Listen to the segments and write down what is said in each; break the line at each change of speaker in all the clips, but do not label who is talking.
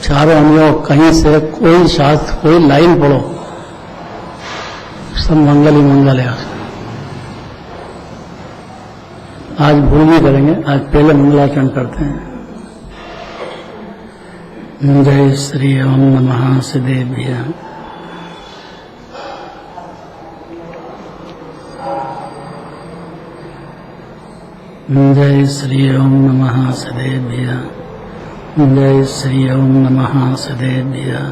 चारों अंगों कहीं से कोई शास्त्र कोई लाइन पढ़ो, सब मंगल ही मंगल है। आज भूल नहीं करेंगे, आज पहले मंगलाचरण करते हैं। जय श्री ओम नमः सिद्धेभ्यः। जय श्री ओम नमः सिद्धेभ्यः। जय श्री ओम नमः सिद्धेभ्यः।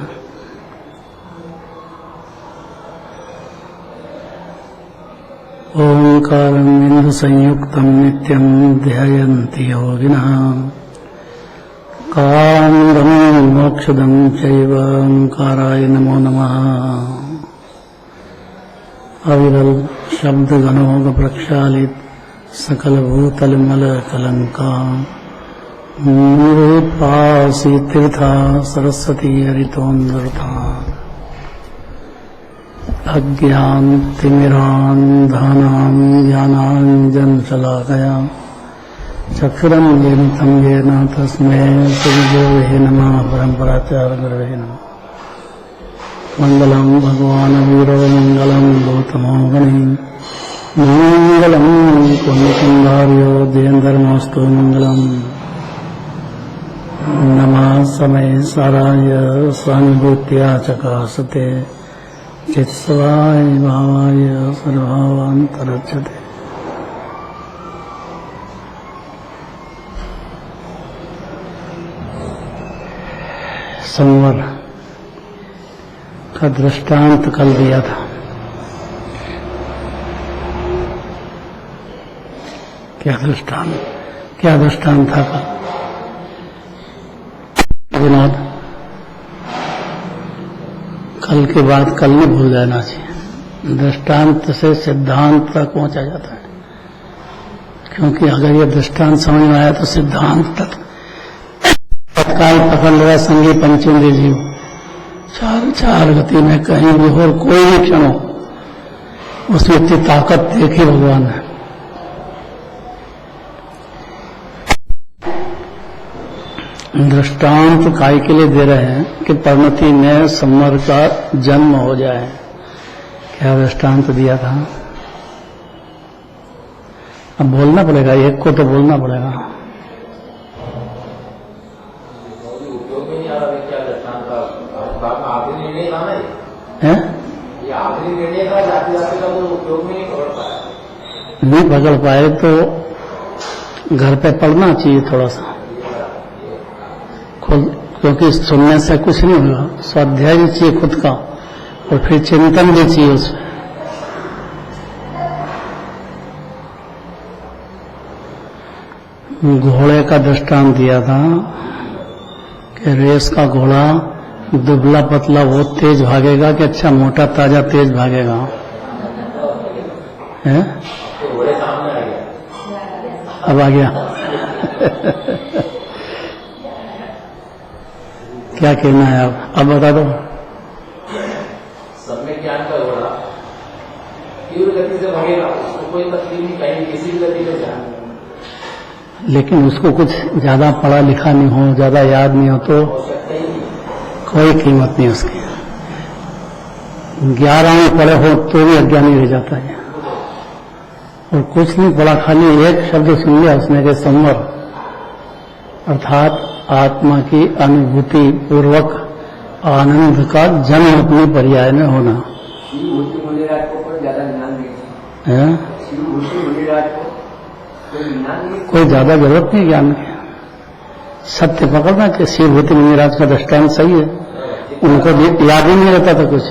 ओंकारं इंदु संयुक्तं नित्यं ध्यायन्ति योगिनः। कामदं मोक्षदं चैव ओंकाराय नमो नमः। अविरल शब्द गणोग प्रक्षालित सकल भूतल मल कलंका। निरूपासी तीर्था सरस्वती हरितोन्दरता। अज्ञान तिमिरान्धानां ज्ञानाञ्जन शलाकया चक्षुरुन्मीलितं येन तस्मै श्रीगुरवे नमः। परम्पराचार्य गुरवे नमः। मंगलं भगवान् वीरो मंगलं गौतमो गणी। मंगलं पुण्यकुंभार्यो जयेन्द्रमस्तु मंगलम्। नमः समय साराय स्वानुभूत्या चकासते चित्स्वाय भावाय सर्वभावान्तरच्यते। संवर का दृष्टांत कल दिया था। क्या दृष्टांत था कल? विनोद, कल की बात कल नहीं भूल जाना चाहिए। दृष्टांत से सिद्धांत तक पहुंचा जाता है, क्योंकि अगर ये दृष्टांत समझ में आया तो सिद्धांत तक तत्काल पकड़ लेगा। संगी पंचेंद्रिय जीव चार गति में कहीं भी हो, कोई भी क्षण हो, उसमें इतनी ताकत देखी भगवान ने। दृष्टांत काय के लिए दे रहे हैं कि परिणति में समर का जन्म हो जाए। क्या दृष्टांत दिया था? अब बोलना पड़ेगा, एक को तो बोलना पड़ेगा। नहीं पकड़ पाए तो घर पे पढ़ना चाहिए थोड़ा सा, क्योंकि सुनने से कुछ नहीं होगा। स्वाध्याय भी चाहिए खुद का, और फिर चिंतन भी चाहिए उसमें। घोड़े का दृष्टांत दिया था कि रेस का घोड़ा दुबला पतला वो तेज भागेगा कि अच्छा मोटा ताजा तेज भागेगा? है? अब आ गया। क्या कहना है आप? अब बता दो।
सम्यक ज्ञान का घोड़ा तीव्र गति से भागेगा, उसको कोई तकलीफ नहीं, कहीं किसी भी गति से जाना।
लेकिन उसको कुछ ज्यादा पढ़ा लिखा नहीं हो, ज्यादा याद नहीं हो तो कोई कीमत नहीं उसकी। 11 पढ़े हो तो भी अज्ञानी रह जाता है। और कुछ नहीं पढ़ा, खाली एक शब्द सुन लिया उसने के संवर, अर्थात आत्मा की अनुभूति पूर्वक आनंद का जन्म अपनी पर्याय में होना। कोई ज्यादा जरूरत नहीं ज्ञान की। सत्य पकड़ना कि शिवभूति मुनिराज का दृष्टांत सही है, उनको याद ही नहीं रहता था कुछ।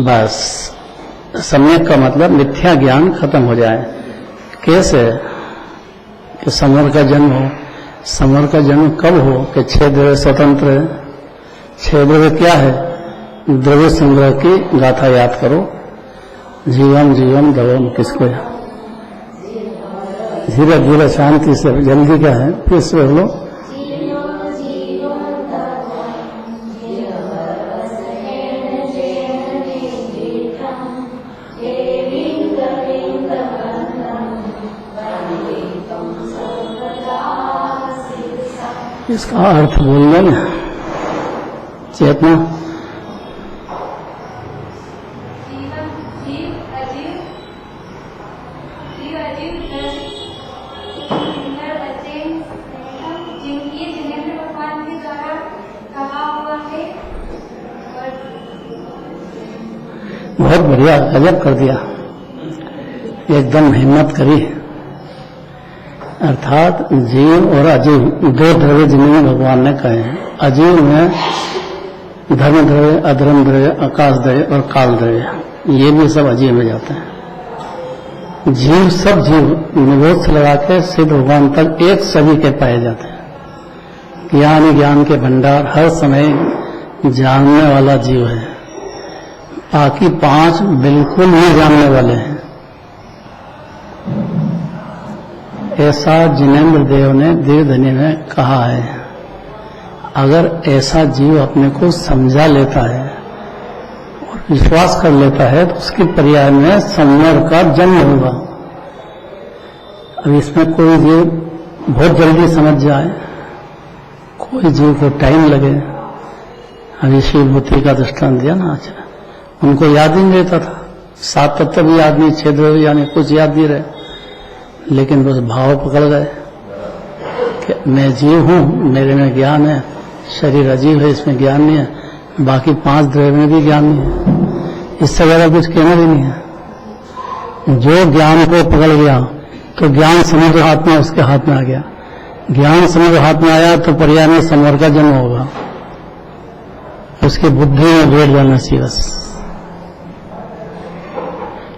बस सम्यक का मतलब मिथ्या ज्ञान खत्म हो जाए। कैसे? कि समर का जन्म हो। समर का जन्म कब हो? कि 6 द्रव्य स्वतंत्र है। 6 द्रव्य क्या है? द्रव्य संग्रह की गाथा याद करो। जीवम जीवम द्रवम किसको है? धीरे धीरे शांति से, जल्दी क्या है, फिर से बोलो। इसका अर्थ बोल दो ना। चेतना बहुत बढ़िया, गजब कर दिया, एकदम हिम्मत करी। अर्थात जीव और अजीव दो द्रव्य जिन्हें भगवान ने कहे हैं। अजीव में धर्म द्रव्य, अधर्म द्रव्य, आकाश द्रव्य और काल द्रव्य, ये भी सब अजीव में जाते हैं। जीव, सब जीव निरोध से लगा के सिद्ध भगवान तक एक सभी के पाए जाते हैं। ज्ञान के भंडार, हर समय जानने वाला जीव है। बाकी 5 बिल्कुल नहीं जानने वाले हैं। ऐसा जिनेन्द्र देव ने देवधनी में कहा है। अगर ऐसा जीव अपने को समझा लेता है और विश्वास कर लेता है तो उसके पर्याय में संवर का जन्म होगा। अब इसमें कोई जीव बहुत जल्दी समझ जाए, कोई जीव को टाइम लगे। अभी शिवभूति का दृष्टांत दिया ना आज, उनको याद ही नहीं रहता था, 7 तत्व भी याद नहीं, 6 द्रव्य यानी कुछ याद नहीं रहे, लेकिन बस भाव पकड़ गए कि मैं जीव हूं, मेरे में ज्ञान है, शरीर अजीव है, इसमें ज्ञान नहीं है, बाकी 5 द्रव्य में भी ज्ञान नहीं है, इससे ज्यादा कुछ कहना भी नहीं है। जो ज्ञान को पकड़ गया तो ज्ञान समुद्र हाथ में, उसके हाथ में आ गया। ज्ञान समुद्र हाथ में आया तो पर्याय में संवर का जन्म होगा, उसकी बुद्धि में बैठ जाना चाहिए। बस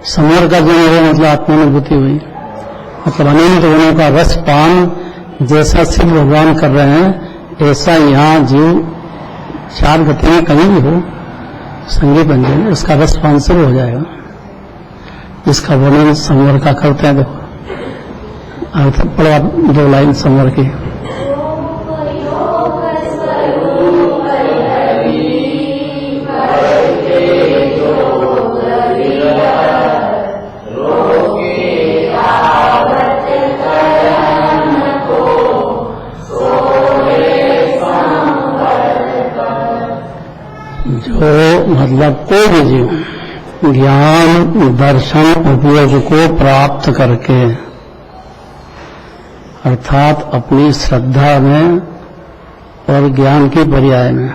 संवर का जन्म हुआ मतलब आत्मानुभूति हुई, मतलब अनंत गुणों का रस पान जैसा सिद्ध भगवान कर रहे हैं, ऐसा यहाँ जीव 4 गति में कहीं भी हो, संगी बन जाए, उसका रस पान शुरू हो जाएगा। इसका वर्णन संवर का करते हैं। देखो अर्थ पढ़ो 2 लाइन संवर की। जो मतलब कोई भी जीव ज्ञान दर्शन उपयोग को प्राप्त करके, अर्थात अपनी श्रद्धा में और ज्ञान की पर्याय में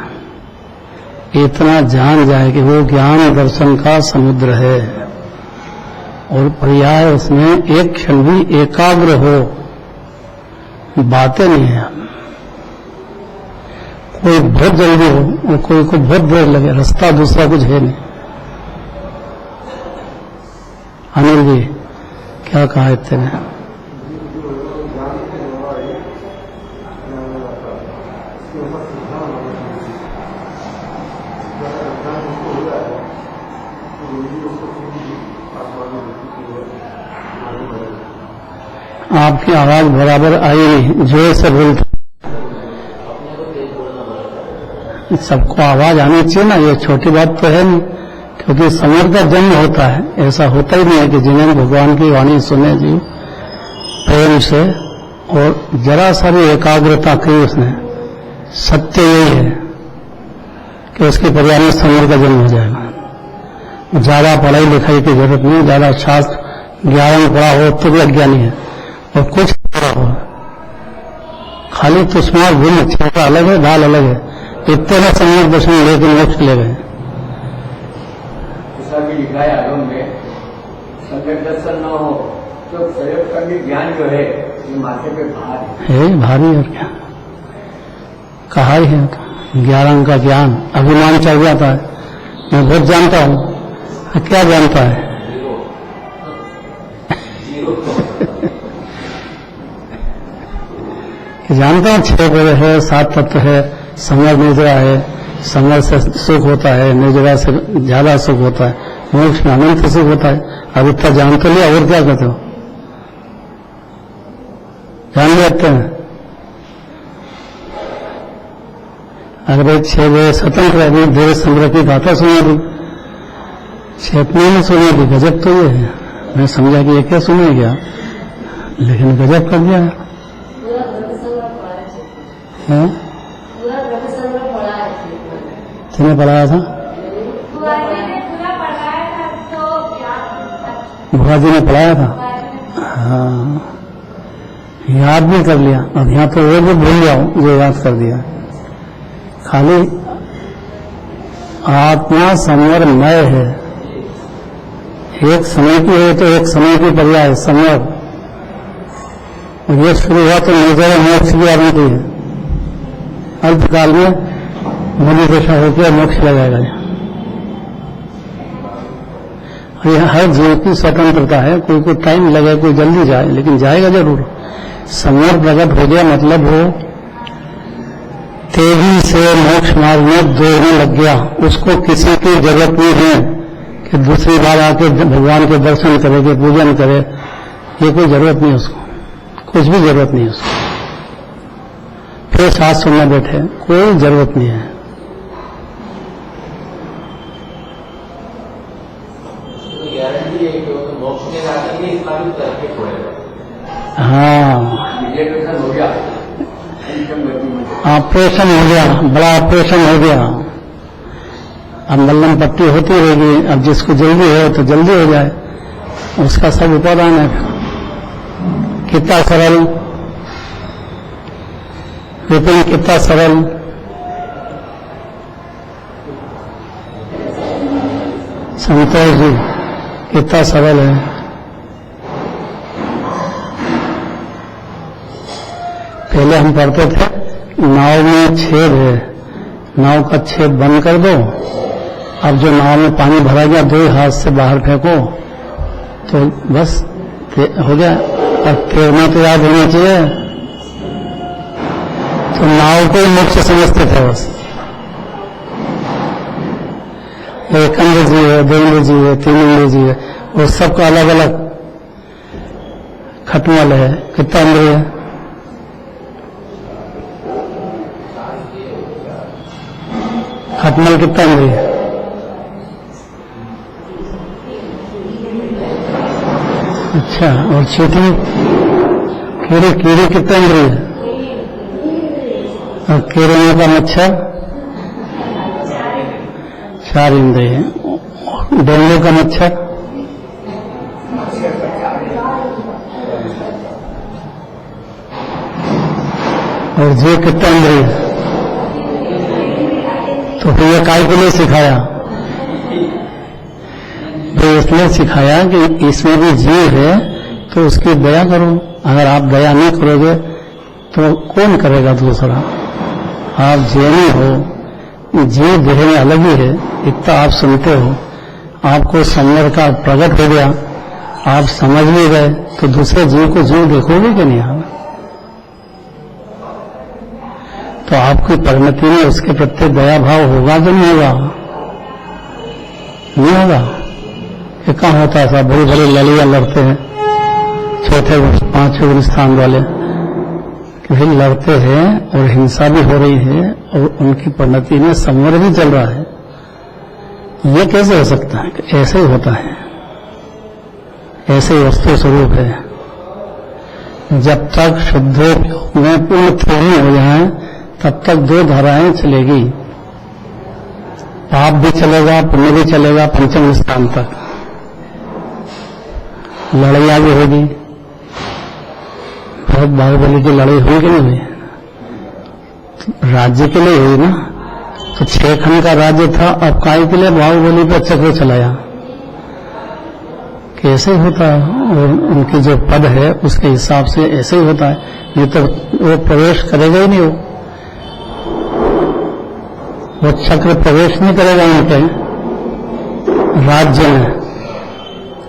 इतना जान जाए कि वो ज्ञान दर्शन का समुद्र है और पर्याय उसमें एक क्षण भी एकाग्र हो, बातें नहीं है। कोई बहुत जल्दी हो और कोई को बहुत देर लगे, रास्ता दूसरा कुछ है नहीं। अनिल जी क्या कहा इतने? आपकी आवाज बराबर आई नहीं, जोर से बोलते। सबको आवाज आनी चाहिए ना, ये छोटी बात तो है नहीं, क्योंकि समर का जन्म होता है। ऐसा होता ही नहीं है कि जिन्हें भगवान की वाणी सुने जीव प्रेम से और जरा सारी एकाग्रता की उसने, सत्य यही है कि उसके परिवार में समर का जन्म हो जाएगा। ज्यादा पढ़ाई लिखाई की जरूरत नहीं, ज्यादा शास्त्र 11 में पढ़ा हो तो भी अज्ञानी है, और कुछ पढ़ा हो खाली तुष्मार भिन्न, छोटा अलग है, ढाल अलग है, इतने ना सम्यक दर्शन लेकिन मोक्ष ले गए।
भी लिखा है आगम में, सम्यक दर्शन न हो तो संयोग करने ज्ञान जो है ये माथे पे भारी
है, भारी। और क्या कहा ही है, 11 का ज्ञान अभिमान चढ़ जाता है। मैं बहुत जानता हूं, क्या जानता है? जानता हूं 6 ग्रह है, 7 तत्व है, समर निर्जरा है, समर से सुख होता है, निर्जरा से ज्यादा सुख होता है, मोक्ष में अनंत सुख होता है। अब इतना जान तो लिया, और क्या कहते हो? जान लेते हैं। अगर भाई 6 ग्रह स्वतंत्र है, देव संग्रह की गाथा सुना दी, चेतना में सुना दी, गजब तो ये है। मैं समझा कि ये क्या सुने गया, लेकिन गजब कर दिया है। है?
पूरा प्रोफेसर में पढ़ा है।
किसने पढ़ाया था?
पूरा पढ़ाया था तो
भुआ जी ने पढ़ाया था। हाँ, याद भी कर लिया। अब यहाँ तो वो भी भूल जाओ जो याद कर दिया। खाली आत्मा संवरमय है। एक समय की है तो एक समय की पर्याय संवर। और ये शुरू हुआ तो निर्जय मोक्ष की आरंभ है। अल्पकाल में मुनि दशा होकर मोक्ष लगाएगा। और यह हर जीव की स्वतंत्रता है। कोई को टाइम लगे, कोई जल्दी जाए, लेकिन जाएगा जरूर। संवर प्रकट हो गया मतलब हो तेजी से मोक्ष मार्ग में दौड़ने लग गया। उसको किसी की जरूरत नहीं है कि दूसरी बार आके भगवान के दर्शन करे, के पूजन करे। ये कोई जरूरत नहीं उसको, कुछ भी जरूरत नहीं उसको। फिर साथ सुनने बैठे, कोई जरूरत नहीं है।
गारंटी है कि वो मोक्ष में जाकर के इस्लामिक करके छोड़ेगा।
हाँ,
विजय हो गया,
ऑपरेशन हो गया, बड़ा ऑपरेशन हो गया। अब मल्लम पट्टी होती रहेगी। अब जिसको जल्दी है तो जल्दी हो जाए, उसका सब उपादान है। कितना सरल विपिन, कितना सरल। संतोष जी कितना सरल है। पहले हम पढ़ते थे नाव में छेद है, नाव का छेद बंद कर दो। अब जो नाव में पानी भरा गया, दो हाथ से बाहर फेंको तो बस हो गया। और तैरना तो याद होना चाहिए। तो नाव को ही मोक्ष समझते थे बस। एक इंद्र जी है, दो इंद्र जी है, तीन इंद्र जी है, वो सबका अलग अलग खटमल है। कितना इंद्र है? खटमल कितना इंद्र है? अच्छा, और चींटी कीड़े, कीड़े कितना इंद्र है? और कीड़े का मच्छर 4 इंद्रिय हैं। डेंगू का मच्छर और जीव कितना इंद्रिय है? तो फिर ये काय के लिए सिखाया? तो इसलिए सिखाया कि इसमें भी जीव है तो उसकी दया करो। अगर आप दया नहीं करोगे तो कौन करेगा दूसरा? आप जैनी हो, जीव देह में अलग ही है। इतना आप सुनते हो, आपको संवर का प्रकट हो गया, आप समझ भी गए, तो दूसरे जीव को जीव देखोगे कि नहीं? आप तो आपकी परिणति में उसके प्रति दया भाव होगा कि नहीं होगा? नहीं होगा। ये कहाँ होता है? सब बड़ी बड़ी लड़ियां लड़ते हैं, चौथे 5वें स्थान वाले फिर लड़ते हैं और हिंसा भी हो रही है और उनकी परिणति में संवर भी चल रहा है। ये कैसे हो सकता है? ऐसे ही होता है, ऐसे ही वस्तु स्वरूप है। जब तक शुद्धोपयोग में पूर्ण थोड़ी हो जाए तब तक 2 धाराएं चलेगी। पाप भी चलेगा, पुण्य भी चलेगा, पंचम स्थान तक लड़ाई भी होगी। बहुत बाहुबली की लड़ाई हुई कि नहीं हुई? राज्य के लिए हुई ना। तो 6 खंड का राज्य था, अब काय के लिए बाहुबली पर चक्र चलाया? कैसे होता है? और उनकी जो पद है उसके हिसाब से ऐसे ही होता है। नहीं तो वो प्रवेश करेगा ही नहीं। वो चक्र प्रवेश नहीं करेगा उनके राज्य में,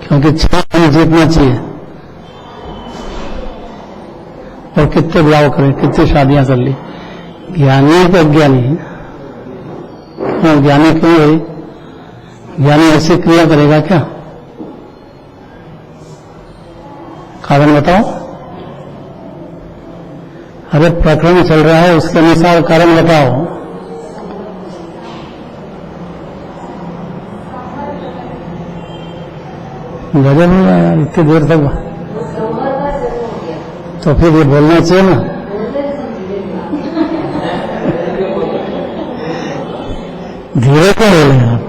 क्योंकि 6 खंड जीतना चाहिए। और कितने ब्याह करे, कितनी शादियां कर ली। ज्ञानी तो अज्ञानी है। ज्ञानी क्यों है? ज्ञानी ऐसी क्रिया करेगा क्या? कारण बताओ। अरे प्रकरण चल रहा है, उसके अनुसार कारण बताओ। गजब हो रहा है यार, इतनी देर तक। तो फिर ये बोलना चाहिए ना। धीरे क्यों बोले आप?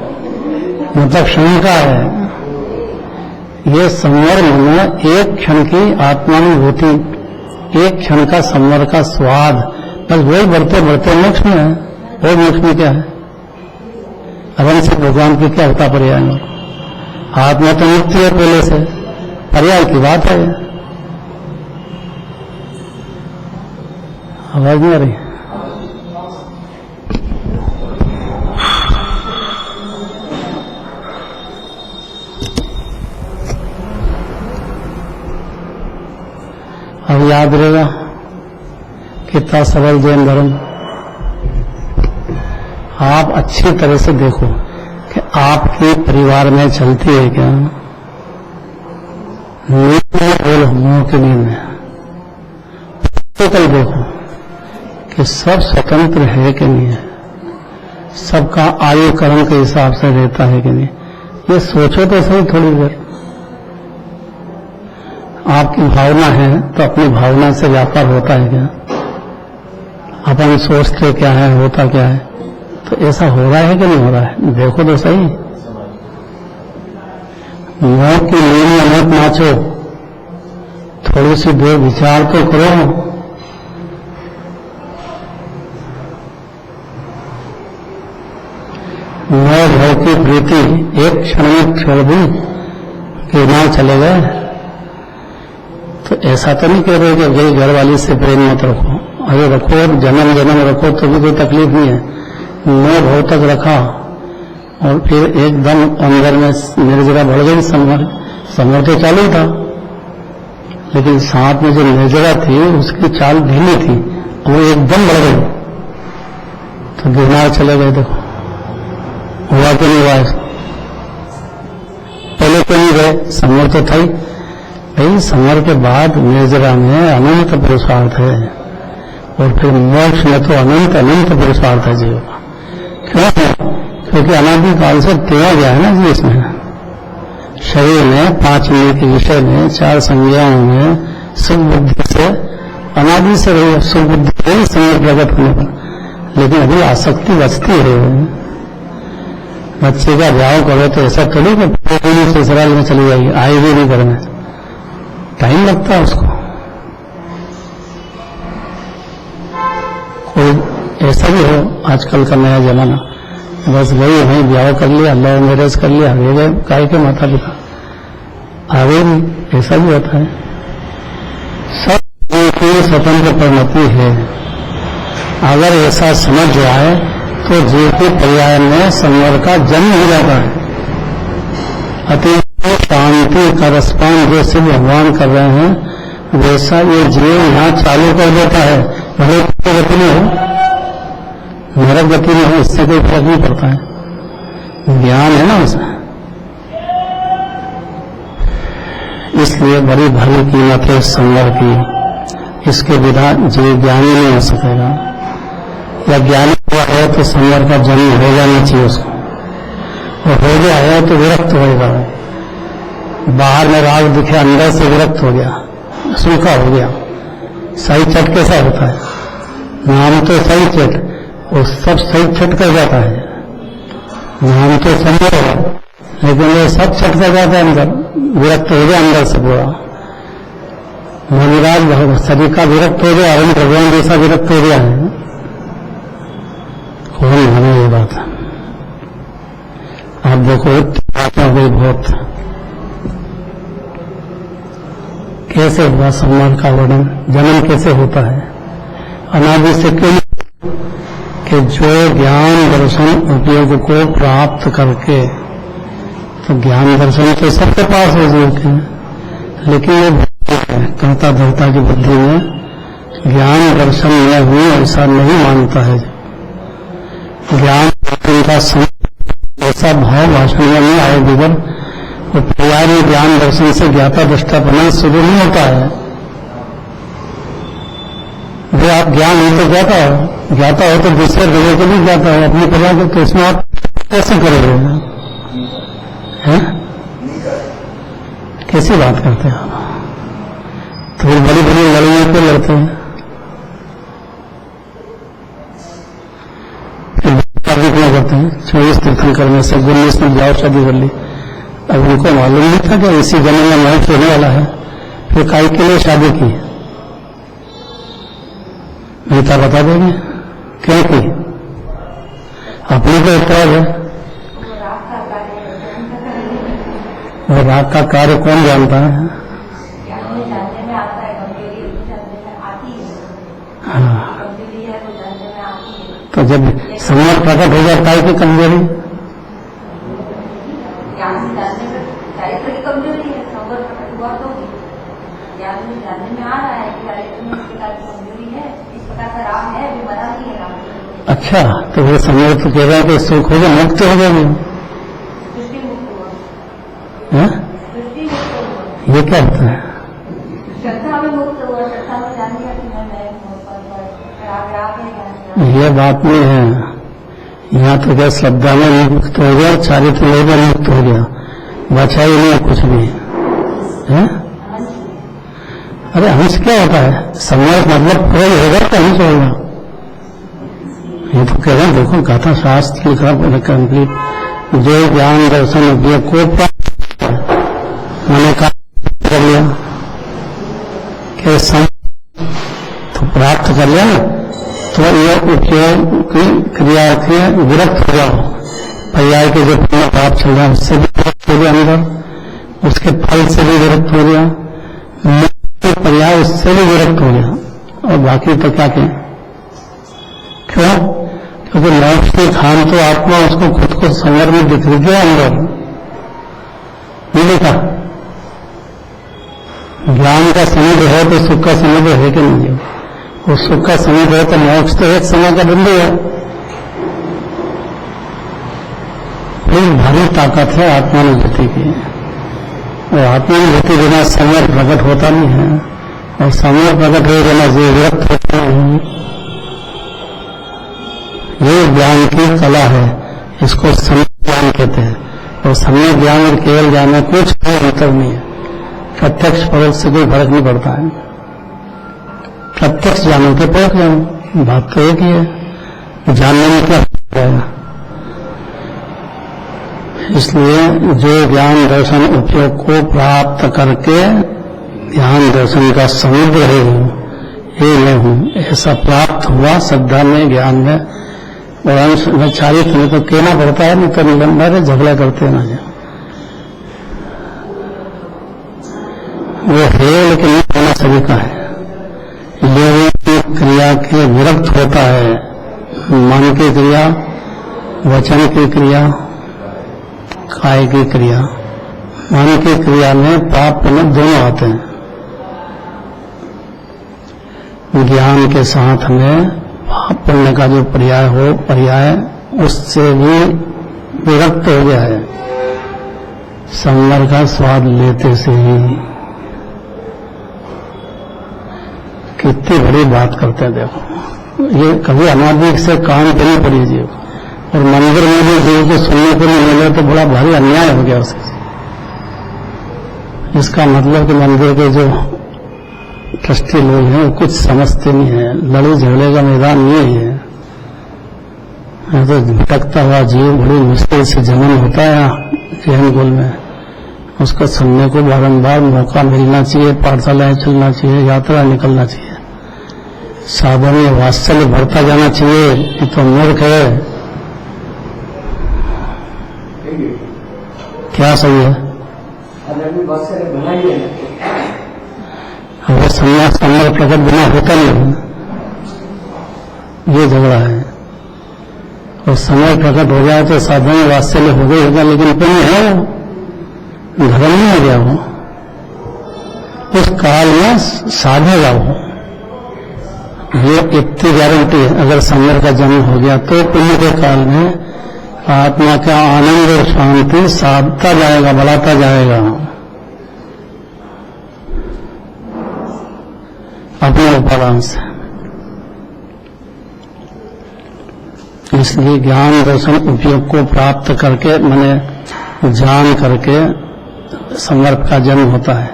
मतलब शंका है। ये संवर में एक क्षण की आत्मानुभूति, एक क्षण का संवर का स्वाद, बस वही बढ़ते बढ़ते मोक्ष में है। और मोक्ष में क्या है? अवन से भगवान की क्या होता पर्याय में? आत्मा तो मुक्ति है पहले से, पर्याय की बात है। आवाज नहीं आ रही? अब याद रहेगा कितना सरल जैन धर्म। आप अच्छी तरह से देखो कि आपके परिवार में चलती है क्या? नींद में बोल मुंह की नींद में तो कल देखो कि सब स्वतंत्र है कि नहीं है, सबका आयु कर्म के हिसाब से रहता है कि नहीं। ये सोचो तो सही थोड़ी देर। आपकी भावना है तो अपनी भावना से व्यापार होता है क्या? अपन सोचते क्या है, होता क्या है? तो ऐसा हो रहा है कि नहीं हो रहा है? देखो तो सही। मौत की नींद में मत नाचो, थोड़ी सी देर विचार तो करो। मैं भव की प्रीति एक क्षण में छोड़ दी कि ना चले गए। तो ऐसा तो नहीं कह रहे कि गई घर वाली से प्रेम मत रखो। अरे रखो, जन्म जन्म रखो तो भी कोई तकलीफ नहीं है। मैं भव तक रखा और फिर एकदम अंदर में निर्जरा बढ़ गई। संवर तो चालू था, लेकिन साथ में जो निर्जरा थी उसकी चाल धीमी थी, वो एकदम बढ़ गई। तो गिरनार चले गए। देखो हुआ कि नहीं हुआ? पहले क्यों नहीं गए? संवर तो था ही भाई। संवर के बाद निर्जरा में अनंत पुरुषार्थ है, और फिर मोक्ष में तो अनंत अनंत पुरुषार्थ है जीव का। क्यों? क्योंकि अनादिकाल से तेरा गया है ना जी इसमें। शरीर में 5 इंद्रिय के विषय में 4 संज्ञाओं में सुख बुद्धि से अनादि से रही। सुख बुद्धि रही संयोग प्रकट होने पर, लेकिन अभी आसक्ति बचती है। बच्चे का ब्याह करो तो ऐसा थोड़ी कि ससुराल में चली जाएगी, आएगी नहीं घर में, टाइम लगता है उसको। कोई ऐसा भी हो आजकल का नया जमाना, बस गई वहीं ब्याह कर लिया, लव मैरिज कर लिया, आगे गए काय के माता पिता आगे भी, ऐसा भी होता है। सब की स्वतंत्र परिणति है। अगर ऐसा समझ जाए तो जीव के पर्याय में संवर का जन्म हो जाता है। अति शांति का रसपान जैसे भगवान कर रहे हैं, वैसा ये जीव यहाँ चालू कर देता है। भले गति में हो, नरक गति में हो, इससे कोई फर्क नहीं पड़ता है। ज्ञान है ना उसमें। इसलिए बड़ी भारी कीमत है संवर की। इसके बिना जीव ज्ञानी नहीं हो सकेगा। या ज्ञानी हुआ है तो संवर का जन्म हो जाना चाहिए उसको, और हो गया है तो विरक्त होगा। बाहर में राग दिखे, अंदर से विरक्त हो गया, सूखा हो गया। सही चट कैसा होता है? नाम तो सही चट, वो सब सही चट कर जाता है। नाम तो संवर है, लेकिन वो सब चट कर जाता है अंदर, विरक्त हो गया अंदर से पूरा। मनराज सभी का विरक्त हो गया, अरुण भगवान जैसा विरक्त हो गया है। कौन माने ये बात? आप देखो आत्मा गई बहुत। कैसे हुआ संवर का वर्णन? जन्म कैसे होता है? अनादि से क्यों? कि जो ज्ञान दर्शन उपयोग को प्राप्त करके, तो ज्ञान दर्शन तो सबके पास है जीव के, लेकिन ये कर्ता धर्ता की बुद्धि में ज्ञान दर्शन में हूं ऐसा नहीं मानता है। ज्ञान का ऐसा भाव भाषण में नहीं आए बिगड़, वो पर्याय में ज्ञान दर्शन से ज्ञाता दृष्टापना शुरू नहीं होता है। वो आप ज्ञान हो तो ज्ञाता हो तो दूसरे जगह को भी ज्ञाता हो, अपनी प्रजा को, तो इसमें आप कैसे करोगे? हैं? कैसी बात करते हैं आप? तो फिर बड़ी बड़ी लड़ाइयों पे लड़ते हैं। फिर शादी क्यों करते हैं? 24 तीर्थंकर में से 19 में जाओ शादी कर ली। अब उनको मालूम नहीं था कि इसी जन्म में मोक्ष होने वाला है, फिर काय के लिए शादी की? गीता बता देंगे क्यों की? अपने को उत्तर है। और राग का कार्य कौन जानता है?
जानने में आता है, कमजोरी जानने में आती है।
हाँ,
कमजोरी है वो जानने में आती है।
तो जब संवर प्रकट हो जाता है कि कमजोरी,
ज्ञान से जानने में चारित्र की कमजोरी है, संवर प्रकट हुआ तो ज्ञान से जानने में आ रहा है कि चारित्र में इस प्रकार की कमजोरी है, इस प्रकार का राग है, अभी मरा नहीं है राग।
अच्छा, तो वो संवर तो कह रहे हैं कि सुख हो गया, मुक्त हो गया।
सृष्टि मुक्त हुआ,
हाँ?
सृष्टि मुक्त हुआ,
ये क्या होता है?
श्रद्धा में मुक्त हुआ, श्रद्धा में जान लिया कि मैं राग राग है, ज्ञान
ये बात नहीं है। यहाँ तो क्या श्रद्धा में मुक्त हो गया, चारित्र में मुक्त हो गया, बचा ही नहीं कुछ भी है? अरे हंस क्या होता है? समय मतलब कोई होगा तो हंस होगा। ये तो कह रहे हैं, देखो गाथा शास्त्र लिखा कंप्लीट, जो ज्ञान दर्शन उपयोग को मैंने कहा कर लिया कि तो प्राप्त कर लिया, तो ये उपयोग की क्रिया के विरक्त हो जाओ। पर्याय के जो पुण्य पाप चल रहा है उससे भी विरक्त हो गया अंदर, उसके फल से भी विरक्त हो गया, पर्याय उससे भी विरक्त हो गया, और बाकी तो क्या कहें? क्यों? क्योंकि मोक्ष की खान तो आत्मा उसको खुद को संवर में दिख रही है अंदर, नहीं देखा? ज्ञान का समुद्र है तो सुख का समुद्र है कि नहीं है? वो सुख का समुद्र है तो मोक्ष तो एक समय का बिंदु है। फिर भारी ताकत है आत्मानुभूति की, और आत्मानुभूति बिना संवर प्रकट होता नहीं है, और संवर प्रकट हो बिना जो विरक्त होता नहीं। ये ज्ञान की कला है, इसको सम्यक ज्ञान कहते हैं। और सम्यक ज्ञान और केवल ज्ञान में कुछ अंतर नहीं है, प्रत्यक्ष परोक्ष से कोई फर्क नहीं पड़ता है। प्रत्यक्ष जानो के परोक्ष जानो, बात तो एक ही है, जानने में क्या फर्क है? इसलिए जो ज्ञान दर्शन उपयोग को प्राप्त करके ज्ञान दर्शन का समुद्र है, ये मैं हूँ, ऐसा प्राप्त हुआ श्रद्धा में, ज्ञान में, और अंश में, चारित्र में तो कहना पड़ता है, नहीं तो निबंधन झगड़ा करते ना जाए। वो है लेकिन नहीं होना सभी का है। लोगों की क्रिया के विरक्त होता है, मन की क्रिया, वचन की क्रिया, काय की क्रिया। मन की क्रिया में पाप पुण्य दोनों आते हैं। ज्ञान के साथ में पाप पुण्य का जो पर्याय उससे भी विरक्त हो गया है, संवर का स्वाद लेते से ही। कितनी बड़ी बात करते हैं, देखो ये कभी हमारे से काम करनी पड़ी जी, और मंदिर में भी देव को सुनने को नहीं मिले तो बड़ा भारी अन्याय हो गया उसके। इसका मतलब कि मंदिर के जो ट्रस्टी लोग हैं वो कुछ समझते नहीं है, लड़ाई झगड़े का मैदान नहीं है। तो भटकता हुआ जीव बड़ी मुश्किल से जन्म होता है जैन गोल में, उसको सुनने को बारंबार मौका मिलना चाहिए, पाठशालाएं चलना चाहिए, यात्रा निकलना चाहिए, साधन में वात्सल्य बढ़ता जाना चाहिए। ये तो मूर्ख है, क्या सही है? वो संन्यास संवर प्रकट बिना होता नहीं, ये झगड़ा है। और समय प्रकट हो जाए तो साधन में वात्सल्य हो गई होगा, लेकिन पुण्य है, धर्म नहीं हो गया वो, उस काल में साधेगा वो। ये इतनी गारंटी है, अगर संवर का जन्म हो गया तो पुण्य के काल में आत्मा का आनंद और शांति साधता जाएगा, बढ़ाता जाएगा अपने उपादान से। इसलिए ज्ञान दर्शन उपयोग को प्राप्त करके, मैंने जान करके संवर्ग का जन्म होता है,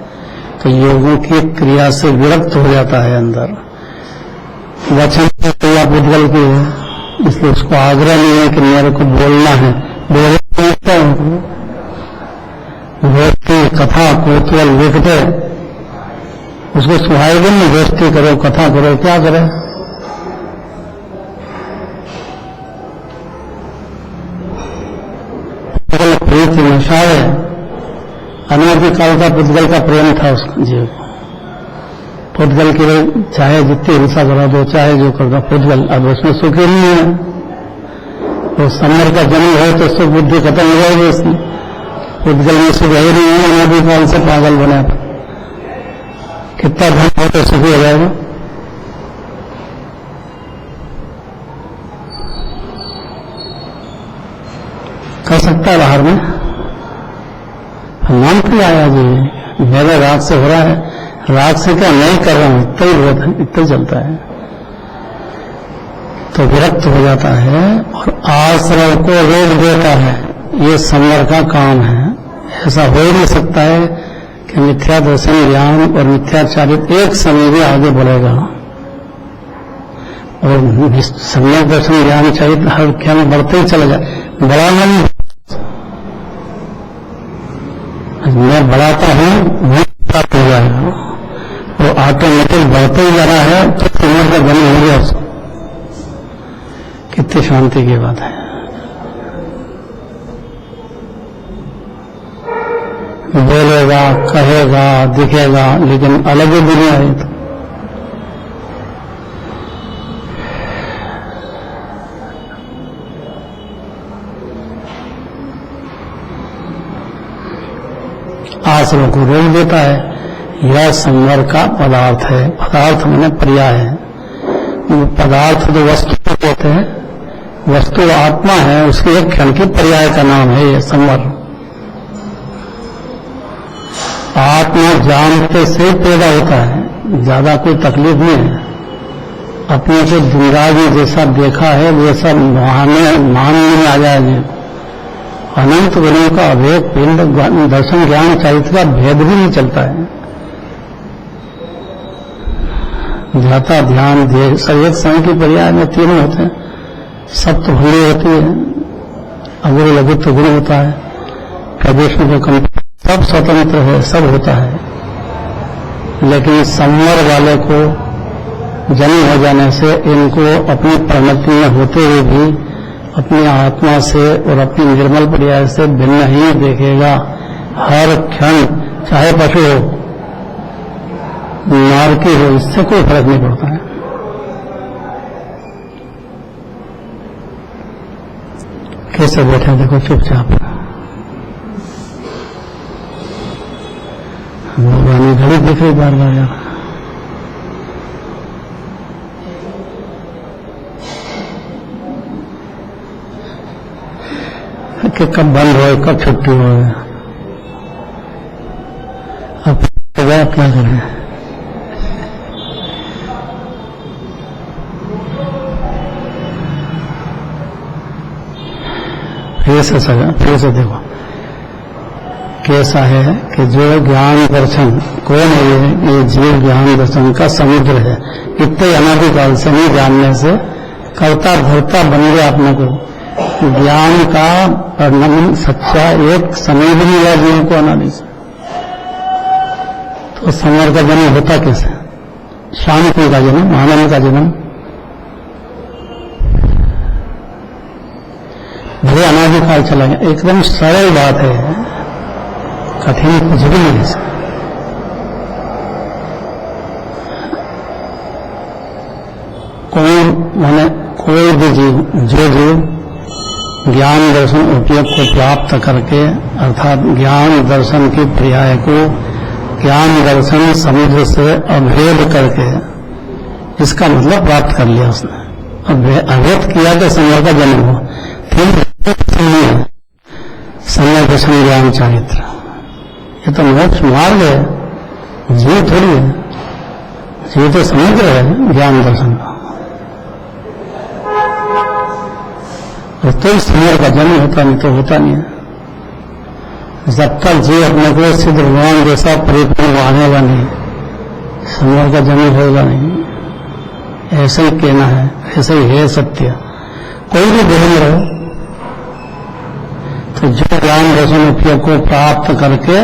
तो योगों की क्रिया से विरक्त हो जाता है अंदर। वचन की क्रिया बुद्धल की है, इसलिए उसको आग्रह नहीं है कि मेरे को बोलना है। बोलते गोष्ठी कथा कोतवल लिख दे, उसको सुहाएगा नहीं। गोष्ठी करो, कथा करो, क्या करे? प्रीति नशा है। अनादिकाल का पुद्गल का प्रेम था उस जीव को। पुद्गल के लिए चाहे जितनी हिंसा करा दो, चाहे जो कर दो, पुद्गल अब उसमें सुख ही नहीं है। तो समर का जन्म हो तो सुख बुद्धि खत्म हो जाएगी उसकी। पुद्गल में सुख है नहीं है, अनादिकाल से पागल बना। कितना धन हो तो सुखी हो जाएगा। कर सकता है बाहर में। नाम क्यों आया जी? मेरा राग से हो रहा है, राग से क्या नहीं कर रहा हूं, इतना ही बहुत है, इतना ही चलता है। तो विरक्त हो जाता है और आश्रय को रोक देता है। ये संवर का काम है। ऐसा हो ही नहीं सकता है कि मिथ्या दर्शन ज्ञान और मिथ्याचारित एक समय भी आगे बढ़ेगा। और सम्यक दर्शन ज्ञान चरित्र हर क्या में बढ़ते ही चला जाए। बड़ा मन मैं बढ़ाता हूं, वो प्राप्त हो जाएगा। वो ऑटोमेटिक बढ़ते ही जा रहा है तो संवर का जन्म हो गया उसको। कितनी शांति की बात है। बोलेगा, कहेगा, दिखेगा, लेकिन अलग ही दुनिया है। तो आश्रम को रोक देता है। यह संवर का पदार्थ है। पदार्थ माने पर्याय है। पदार्थ तो वस्तु होते हैं, वस्तु आत्मा है, उसके एक क्षण की पर्याय का नाम है ये संवर। आत्मा जानते से पैदा होता है, ज्यादा कोई तकलीफ नहीं है। अपने को जिंदगी जैसा देखा है वैसा मानने में आ जाएगी। अनंत गुणों का अभेद पिंड दर्शन ज्ञान चरित्र का भेद भी नहीं चलता है। ध्याता ध्यान ध्येय सब एक समय की पर्याय में तीनों होते हैं। सत्य भूली होती है, अगुरु लघुत्व गुण होता है, प्रदेश में कम, सब स्वतंत्र है, सब होता है। लेकिन संवर वाले को जन्म हो जाने से इनको अपनी परिणति में होते हुए भी अपनी आत्मा से और अपनी निर्मल पर्याय से भिन्न ही देखेगा। हर क्षण चाहे पशु हो, नारकी हो, इससे कोई फर्क नहीं पड़ता है। कैसे बैठे देखो चुपचाप। भगवानी घड़ी दिख रही बार बार यार। कि कब बंद हो, कब छुट्टी हो। अब क्या करें? फिर से देखो कैसा है कि जो ज्ञान दर्शन कौन है? ये जीव ज्ञान दर्शन का समुद्र है। इतने अनादिकाल से नहीं जानने से कर्ता धर्ता बन गया अपने को। ज्ञान का परिणाम सच्चा एक समय भी मिला जीव को अनादि से। तो संवर का जन्म होता कैसे? शांति का जन्म, आनंद का जन्म। भले अनादिकाल चला गया। एकदम सरल बात है, कठिन कुछ भी नहीं है। कोई भी जीव, जो जीव ज्ञान दर्शन उपयोग को प्राप्त करके अर्थात ज्ञान दर्शन की पर्याय को ज्ञान दर्शन समुद्र से अभेद करके इसका मतलब प्राप्त कर लिया उसने। अभेद किया कि संवर का जन्म हो। फिर समय दर्शन ज्ञान चरित्र, ये तो मोक्ष मार्ग है, जीव थोड़ी है। जीव तो समुद्र है ज्ञान दर्शन का। तो इस संवर का जन्म होता नहीं तो होता नहीं है। जब तक जीव अपने को सिद्ध भगवान जैसा परिपूर्ण मानेगा नहीं, संवर का जन्म होगा नहीं। ऐसा ही कहना है, ऐसा ही है सत्य। कोई भी देह में रहो, तो जो ज्ञान दर्शन उपयोग को प्राप्त करके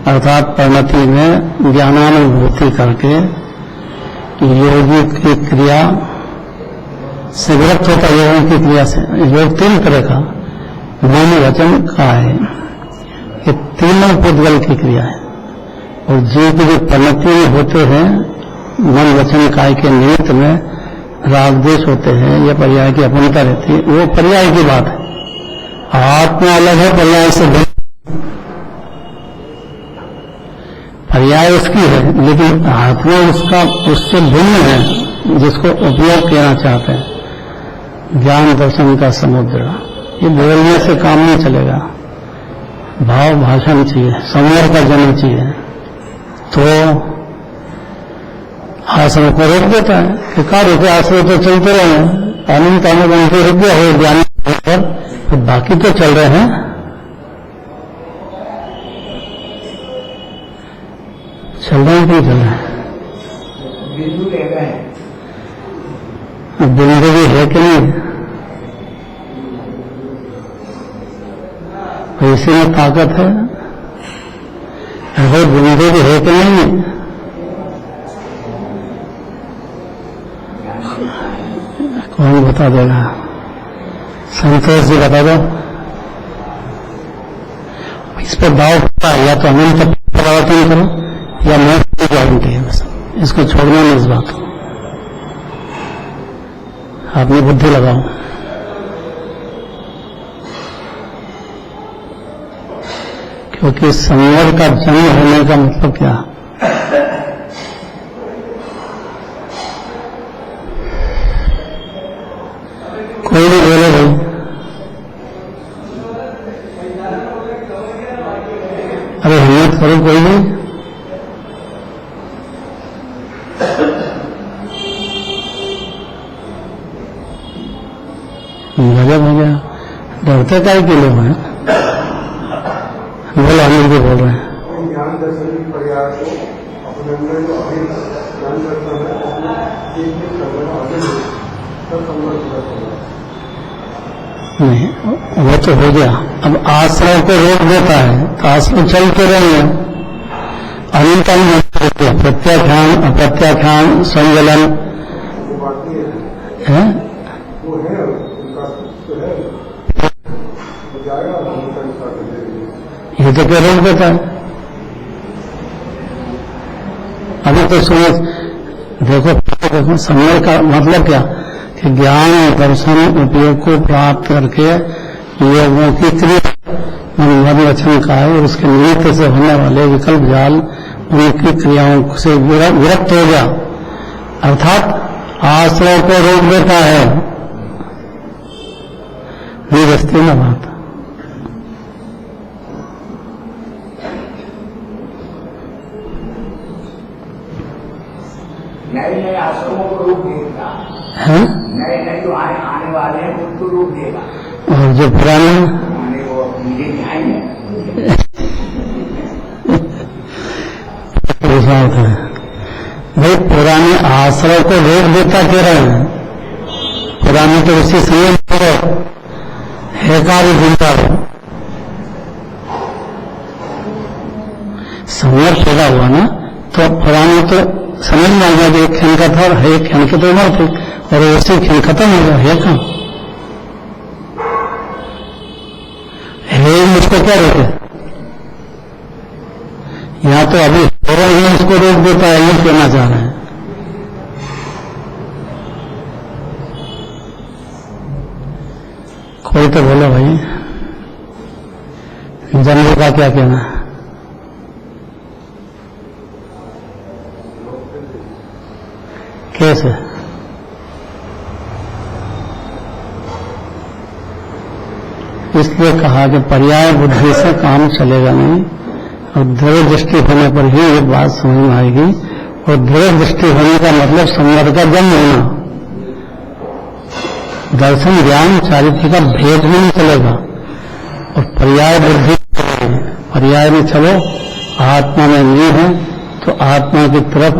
अर्थात परिणति में ज्ञानानुभूति करके योगी की क्रिया से विरक्त होता है। योगों की क्रिया से योग 3 तरह का, मन वचन काय, ये तीनों पुद्गल की क्रिया है। और जीव की जो परिणति में होते हैं मन वचन काय के निमित्त में रागद्वेष होते हैं या पर्याय की अपूर्णता रहती है, वो पर्याय की बात है। आत्मा अलग है, पर्याय से भिन्न, पर्याय उसकी है लेकिन आत्मा उसका उससे भिन्न है, जिसको उपयोग करना चाहते हैं। ज्ञान दर्शन का समुद्र, ये बोलने से काम नहीं चलेगा, भाव भाषण चाहिए, संवर का जन्म चाहिए। तो आश्रम को रोक देता है कि कार्य के आश्रम तो चलते रहे, अनंत अनंत रुक गया हो ज्ञान पर, तो बाकी तो चल रहे हैं। चल रहे हैं कि चल रहे हैं?
बिंदु रह गए,
बिंदु भी है कि नहीं? तो इसी में ताकत है। अगर बिंदु भी है कि नहीं, कौन बता देगा? संतोष जी बता दो। इस पर दाव पड़ता है, या तो अनंत परिवर्तन करो या मोक्ष की गारंटी है, बस इसको छोड़ना नहीं। इस बात को आपने बुद्धि लगाओ। क्योंकि संवर का जन्म होने का मतलब क्या? कोई नहीं बोले भाई। अरे हिम्मत करो, कोई नहीं। गजब हो गया, डरते काय के लोग हैं। बोलो, अनिल जी बोल रहे हैं।
ज्ञान दर्शन की पर्याय को अपने अंदर जो अभी ज्ञान दर्शन है
नहीं, वो तो हो गया। अब आश्रय को रोक देता है तो आश्रय चलते रहेंगे। अनंत अनंत प्रत्याख्यान अप्रत्याख्यान संजलन
वो बात नहीं
है,
वो है उनका तो है, वो जाएगा
ये तो क्या रोक देता है। अभी तो सुनो, देखो समय का मतलब क्या कि ज्ञान दर्शन उपयोग को प्राप्त करके योगों की क्रिया मन वचन का है, और उसके निमित्त से होने वाले विकल्प जाल उनकी क्रियाओं से विरक्त हो गया, अर्थात आश्रय को रोक देता है। निरस्ती न बात।
नए नए आश्रमों को रोक देगा,
है
नए नए जो आने वाले हैं उनको रोक देगा,
और जो पुराने
वो मुझे आएंगे।
ऐसा होता है भाई, पुराने आश्रय को रोक देता क्यों रहे हैं? पुराने तो उसी समय है कार्य जिंदा हो, समय पैदा हुआ ना, तो पुराने तो समझ में आ गया कि एक क्षण का था, एक क्षण की तो उम्र थी, और उसी क्षण खत्म हो गया। है कहाँ है? मुझको क्या रोके? यहाँ तो अभी हो रहे हैं, उसको रोक देता है, ये कहना चाह रहे हैं। कोई तो बोलो भाई, जन्म का क्या कहना है? कैसे? इसलिए कहा कि पर्याय बुद्धि से काम चलेगा नहीं, और दृढ़ दृष्टि होने पर ही ये बात समझ में आएगी। और दृढ़ दृष्टि होने का मतलब संवर्ग का जन्म होना, दर्शन ज्ञान चारित्र का भेद भी नहीं चलेगा। और पर्याय बुद्धि, पर्याय में चलो, आत्मा में नहीं है तो आत्मा की तरफ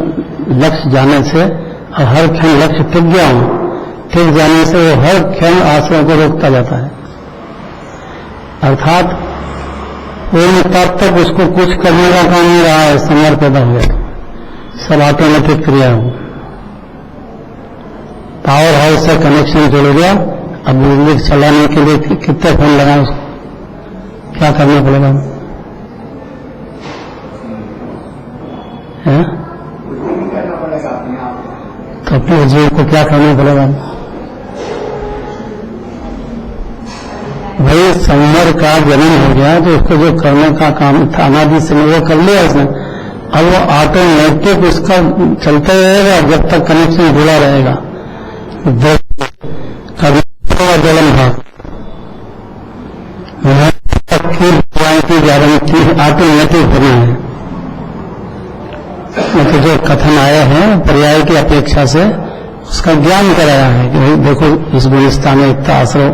लक्ष्य जाने से और हर क्षण लक्ष्य टिक गया हूं, टिक जाने से वो हर क्षण आश्रम को रोकता जाता है। अर्थात पूर्ण तक उसको कुछ करने का काम नहीं रहा है, समर पैदा हो गया, सब ऑटोमेटिक क्रिया हो, पावर हाउस से कनेक्शन जुड़ गया। अब बिजली चलाने के लिए कितने फोन लगाए, उसको क्या करना पड़ेगा है?
कुछ भी नहीं करना पड़ेगा अपने आप।
तो अपने जीव को क्या करना पड़ेगा भाई? संवर का जन्म हो गया तो उसको जो करने का काम था अनादि से वो कर लिया उसने, अब वो ऑटोमेटिक उसका चलता रहेगा जब तक कनेक्शन जुड़ा रहेगा। कभी जलन भाग की गारंटी ऑटोमेटिक होना है। तो जो कथन आए हैं पर्याय की अपेक्षा से उसका ज्ञान कराया है कि भाई देखो इस गुलिस्तान में इतना आश्रय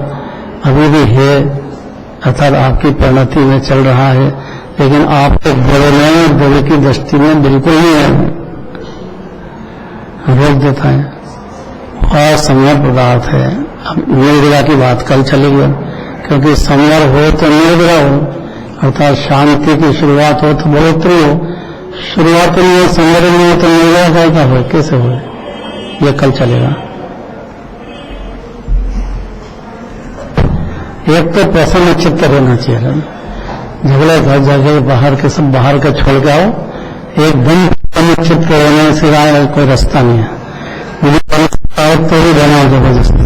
अभी भी है, अर्थात आपकी परिणति में चल रहा है, लेकिन आपके बोल की दृष्टि में बिल्कुल नहीं है, रोक देता है और समय पदार्थ है। अब निर्विरा की बात कल चलेगी, क्योंकि संवर हो तो निर्विरा हो, अर्थात शांति की शुरुआत हो तो बढ़ोतरी हो, शुरुआत नहीं हो संवर नहीं हो तो निर्विरा का हो, कैसे हो, ये कल चलेगा। एक तो प्रसन्न चित्त रहना चाहिए, झगड़े घर जगह बाहर के सब बाहर के छोड़ के आओ, एकदम प्रसन्न चित्त रहने सिवाय कोई रास्ता नहीं है। मुझे तो भी रहना जबरदस्ती